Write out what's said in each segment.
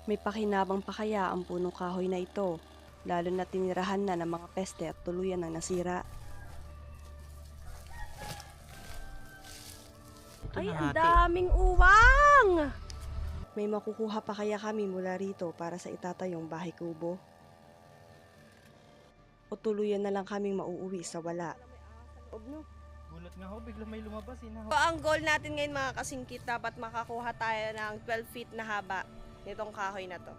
May pakinabang pa kaya ang punong kahoy na ito, lalo na tinirahan na ng mga peste at tuluyan ng nasira. Ito Ay, na ang ate. daming uwang! May makukuha pa kaya kami mula rito para sa itatayong bahay kubo? O tuluyan na lang kaming mauuwi sa wala? Gulat nga ako, bigla may lumabas eh. So, ang goal natin ngayon mga kasingkit, dapat makakuha tayo ng 12 feet na haba nitong kahoy na to.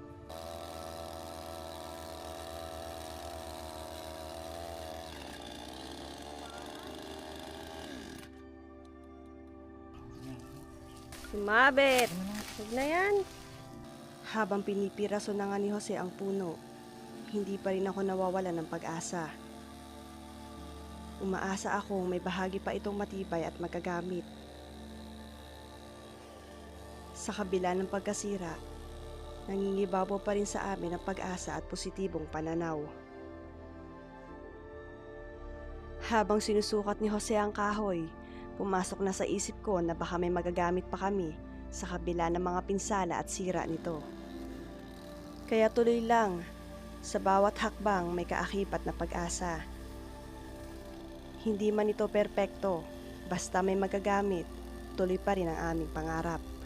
Sumabit! Huwag na yan. Habang pinipiraso na nga ni Jose ang puno, hindi pa rin ako nawawala ng pag-asa. Umaasa akong may bahagi pa itong matibay at magagamit. Sa kabila ng pagkasira, nangingibabaw pa rin sa amin ang pag-asa at positibong pananaw. Habang sinusukat ni Jose ang kahoy, pumasok na sa isip ko na baka may magagamit pa kami sa kabila ng mga pinsala at sira nito. Kaya tuloy lang, sa bawat hakbang may kaakibat na pag-asa. Hindi man ito perpekto, basta may magagamit, tuloy pa rin ang aming pangarap.